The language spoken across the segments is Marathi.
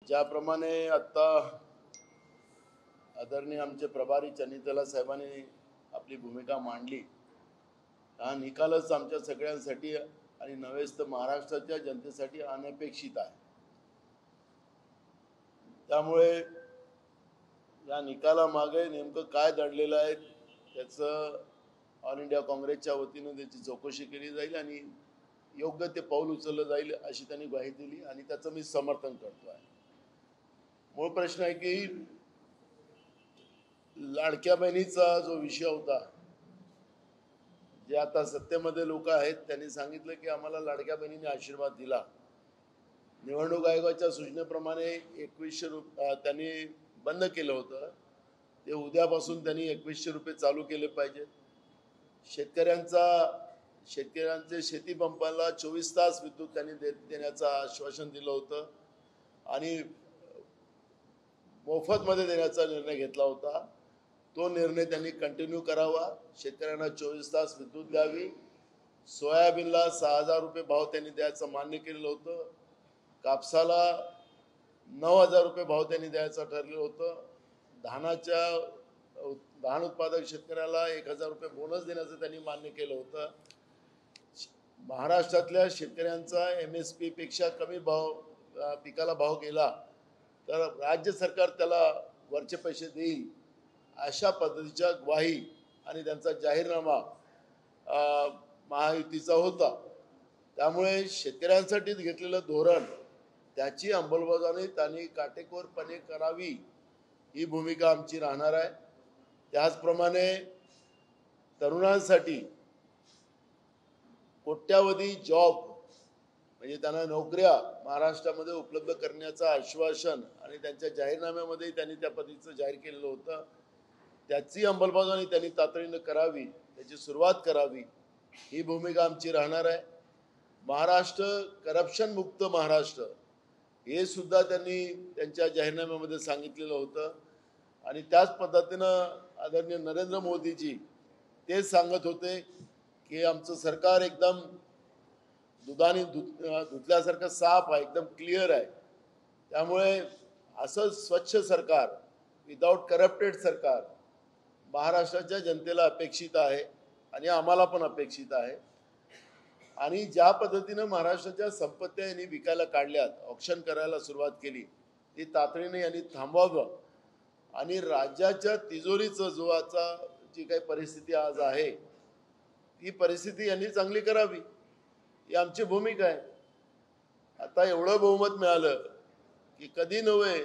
ज्याप्रमाणे आता आदरणीय आमचे प्रभारी चन्नीतला साहेबांनी आपली भूमिका मांडली, हा निकालच आमच्या सगळ्यांसाठी आणि नव्हेच तर महाराष्ट्राच्या जनतेसाठी अनपेक्षित आहे। त्यामुळे या निकालामागे नेमकं काय दडलेलं आहे त्याचं ऑल इंडिया काँग्रेसच्या वतीने त्याची चौकशी केली जाईल आणि योग्य ते पाऊल उचललं जाईल अशी त्यांनी ग्वाही दिली आणि त्याचं मी समर्थन करतो आहे। मूळ प्रश्न आहे की लाडक्या बहिणीचा जो विषय होता, जे आता सत्तेमध्ये लोक आहेत त्यांनी सांगितलं की आम्हाला लाडक्या बहिणीने आशीर्वाद दिला। निवडणूक आयोगाच्या सूचनेप्रमाणे 2100 रुपये त्यांनी बंद केलं होतं, ते उद्यापासून त्यांनी 2100 रुपये चालू केले पाहिजे। शेतकऱ्यांचे शेती पंपाला 24 तास विद्युत त्यांनी देण्याचं आश्वासन दिलं होतं आणि मोफतमध्ये देण्याचा निर्णय घेतला होता। तो निर्णय त्यांनी कंटिन्यू करावा। शेतकऱ्यांना 24 तास विद्युत द्यावी। सोयाबीनला 6000 रुपये भाव त्यांनी द्यायचं मान्य केलेलं होतं। कापसाला 9000 रुपये भाव त्यांनी द्यायचं ठरलेलं होतं। धान उत्पादक शेतकऱ्याला 1000 रुपये बोनस देण्याचं त्यांनी मान्य केलं होतं। महाराष्ट्रातल्या शेतकऱ्यांचा MSP पेक्षा कमी भाव पिकाला भाव गेला तर राज्य सरकार त्याला वरचे पैसे देईल अशा पद्धतीच्या ग्वाही आणि त्यांचा जाहीरनामा महायुतीचा होता। त्यामुळे शेतकऱ्यांसाठी घेतलेलं धोरण त्याची अंमलबजावणी त्यांनी काटेकोरपणे करावी ही भूमिका आमची राहणार आहे। त्याचप्रमाणे तरुणांसाठी कोट्यावधी जॉब म्हणजे त्यांना नोकऱ्या महाराष्ट्रामध्ये उपलब्ध करण्याचं आश्वासन आणि त्यांच्या जाहीरनाम्यामध्ये त्यांनी त्या पद्धतीचं जाहीर केलेलं होतं। त्याची अंमलबजावणी त्यांनी तातडीनं करावी, त्याची सुरुवात करावी ही भूमिका आमची राहणार आहे। महाराष्ट्र करप्शन मुक्त महाराष्ट्र हे सुद्धा त्यांनी त्यांच्या जाहीरनाम्यामध्ये सांगितलेलं होतं आणि त्याच पद्धतीनं आदरणीय नरेंद्र मोदीजी तेच सांगत होते की आमचं सरकार एकदम दुधाने धुतल्यासारखं साफ आहे, एकदम क्लिअर आहे। त्यामुळे असं स्वच्छ सरकार, विदाउट करप्टेड सरकार महाराष्ट्राच्या जनतेला अपेक्षित आहे आणि आम्हाला पण अपेक्षित आहे। आणि ज्या पद्धतीनं महाराष्ट्राच्या संपत्त्या यांनी विकायला काढल्यात, ऑक्शन करायला सुरुवात केली, ती तातडीने यांनी थांबवावं आणि राज्याच्या तिजोरीचं जी काही परिस्थिती आज आहे ती परिस्थिती यांनी चांगली करावी ही आमची भूमिका आहे। आता एवढं बहुमत मिळालं की कधी नव्हे,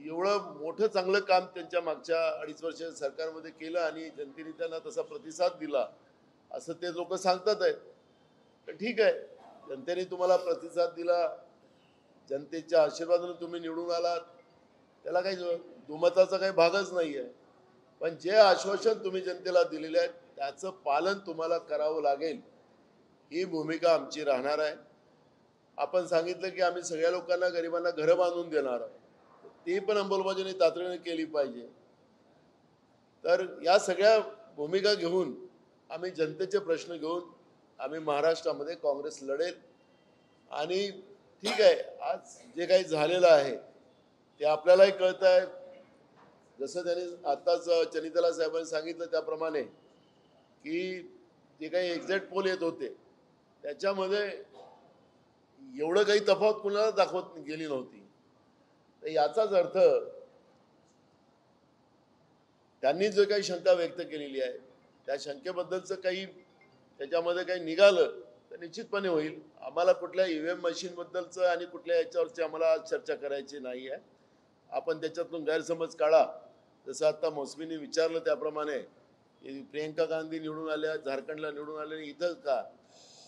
एवढं मोठं चांगलं काम त्यांच्या मागच्या 2.5 वर्ष सरकारमध्ये केलं आणि जनतेने त्यांना तसा प्रतिसाद दिला असं ते लोक सांगतात आहेत। तर ठीक आहे, जनतेने तुम्हाला प्रतिसाद दिला, जनतेच्या आशीर्वादाने तुम्ही निवडून आलात, त्याला काही दुमताचा काही भागच नाही आहे। पण जे आश्वासन तुम्ही जनतेला दिलेले आहे त्याचं पालन तुम्हाला करावं लागेल ही भूमिका आमची राहणार आहे। आपण सांगितलं की आम्ही सगळ्या लोकांना, गरिबांना घरं बांधून देणार आहोत, ती पण अंमलबजावणी तातडीने केली पाहिजे। तर या सगळ्या भूमिका घेऊन आम्ही जनतेचे प्रश्न घेऊन आम्ही महाराष्ट्रामध्ये काँग्रेस लढेल। आणि ठीक आहे, आज जे काही झालेलं आहे ते आपल्यालाही कळत आहे। जसं त्यांनी आत्ताच चन्नीतला साहेबांनी सांगितलं त्याप्रमाणे की जे काही एक्झॅक्ट पोल येत होते त्याच्यामध्ये एवढं काही तफावत कुणाला दाखवत गेली नव्हती। तर याचाच अर्थ त्यांनी जो काही शंका व्यक्त केलेली आहे त्या शंकेबद्दलचं काही त्याच्यामध्ये काही निघालं तर निश्चितपणे होईल। आम्हाला कुठल्या EVM मशीनबद्दलचं आणि कुठल्या याच्यावरची आम्हाला चर्चा करायची नाही आहे। आपण त्याच्यातून गैरसमज काढा। जसं आता मौसमीने विचारलं त्याप्रमाणे प्रियंका गांधी निवडून आल्या, झारखंडला निवडून आले, इथं का,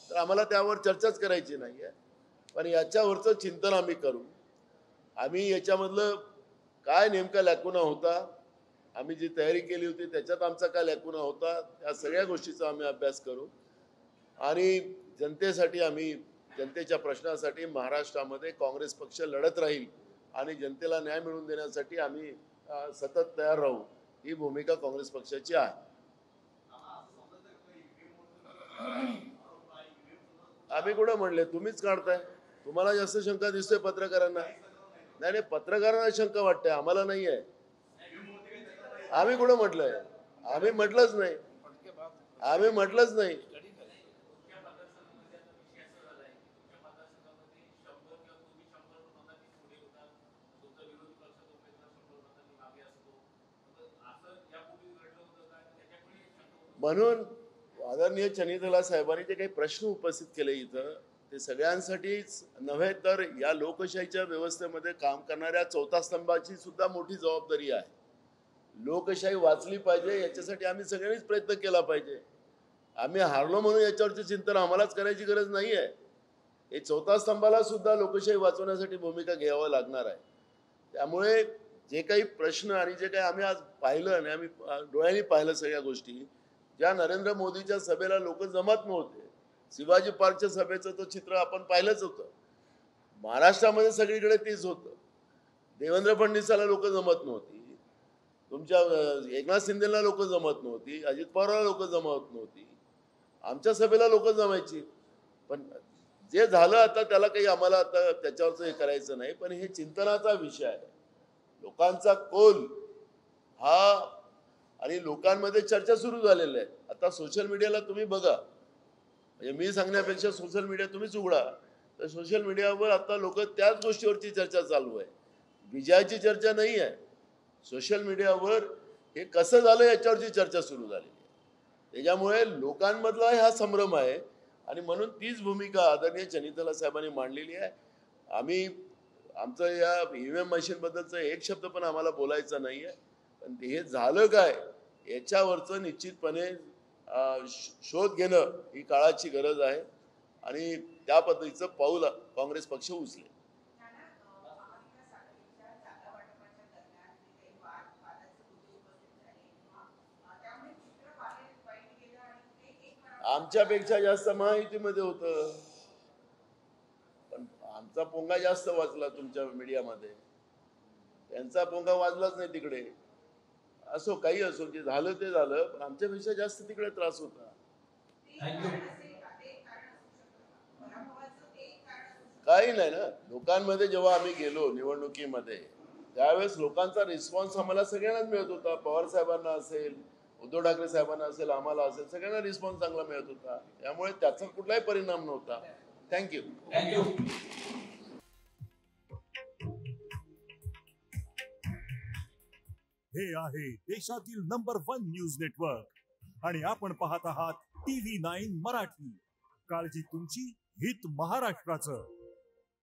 तर आम्हाला त्यावर चर्चाच करायची नाही आहे। पण याच्यावरचं चिंतन आम्ही करू। आम्ही याच्यामधलं काय नेमका लॅकुना होता, आम्ही जी तयारी केली होती त्याच्यात आमचा काय लॅकुना होता, त्या सगळ्या गोष्टीचा आम्ही अभ्यास करू आणि जनतेसाठी आम्ही जनतेच्या प्रश्नासाठी महाराष्ट्रामध्ये काँग्रेस पक्ष लढत राहील आणि जनतेला न्याय मिळवून देण्यासाठी आम्ही सतत तयार राहू ही भूमिका काँग्रेस पक्षाची आहे। आम्ही कुठं म्हणले, तुम्हीच काढताय, तुम्हाला जास्त शंका दिसतोय पत्रकारांना। नाही नाही, पत्रकारांना शंका वाटते, आम्हाला नाही आहे. आम्ही कुठं म्हटलंय? आम्ही म्हटलंच नाही. आम्ही म्हटलंच नाही. म्हणून आदरणीय चनितला साहेबांनी जे काही प्रश्न उपस्थित केले इथं, ते सगळ्यांसाठीच नव्हे तर या लोकशाहीच्या व्यवस्थेमध्ये काम करणाऱ्या चौथा स्तंभाची सुद्धा मोठी जबाबदारी आहे. लोकशाही वाचली पाहिजे याच्यासाठी आम्ही सगळ्यांनीच प्रयत्न केला पाहिजे. आम्ही हारलो म्हणून याच्यावरचे चिंतन आम्हालाच करायची गरज नाही आहे. हे चौथा स्तंभाला सुद्धा लोकशाही वाचवण्यासाठी भूमिका घ्यावी लागणार आहे. त्यामुळे जे काही प्रश्न आणि जे काही आम्ही आज पाहिलं आणि आम्ही डोळ्यांनी पाहिलं सगळ्या गोष्टी, ज्या नरेंद्र मोदीच्या सभेला लोक जमत नव्हते, शिवाजी पार्कच्या सभेचं तो चित्र आपण पाहिलंच होतं. महाराष्ट्रामध्ये सगळीकडे तेच होतं. देवेंद्र फडणवीसाला लोक जमत नव्हती, तुमच्या एकनाथ शिंदेला लोक जमत नव्हती, अजित पवारला लोक जमत नव्हती, आमच्या सभेला लोक जमायची. पण जे झालं आता त्याला काही आम्हाला आता त्याच्यावरचं हे करायचं नाही. पण हे चिंतनाचा विषय आहे. लोकांचा कौल हा आणि लोकांमध्ये चर्चा सुरू झालेली आहे. आता सोशल मीडियाला तुम्ही बघा, म्हणजे मी सांगण्यापेक्षा सोशल मीडिया तुम्हीच उघडा, तर सोशल मीडियावर आता लोक त्याच गोष्टीवरची चर्चा चालू आहे. विजयाची चर्चा नाही आहे. सोशल मीडियावर हे कसं झालं याच्यावरची चर्चा सुरू झालेली आहे. त्याच्यामुळे लोकांमधला हा संभ्रम आहे आणि म्हणून तीच भूमिका आदरणीय चनितला साहेबांनी मांडलेली आहे. आम्ही आमचं या ईव्हीएम मशीनबद्दलचं एक शब्द पण आम्हाला बोलायचा नाही आहे. पण हे झालं काय याच्यावरचं निश्चितपणे शोध घेणं ही काळाची गरज आहे आणि त्या पद्धतीचं पाऊल काँग्रेस पक्ष उचलेल. आमच्यापेक्षा जास्त महायुतीमध्ये होतं, पण आमचा पोंगा जास्त वाजला तुमच्या मीडियामध्ये, त्यांचा पोंगा वाजलाच नाही तिकडे. असो, काही असो, जे झालं ते झालं, पण आमच्यापेक्षा जास्त तिकडे त्रास होता. काही नाही ना, लोकांमध्ये जेव्हा आम्ही गेलो निवडणुकीमध्ये त्यावेळेस लोकांचा रिस्पॉन्स आम्हाला सगळ्यांनाच मिळत होता. पवार साहेबांना असेल, उद्धव ठाकरे साहेबांना असेल, आम्हाला असेल, सगळ्यांना रिस्पॉन्स चांगला मिळत होता. त्यामुळे त्याचा कुठलाही परिणाम नव्हता. थँक्यू. हे आहे देशातील नंबर 1 न्यूज नेटवर्क आणि आपण पाहत आहात TV9 मराठी. काळजी तुमची, हित महाराष्ट्राचं.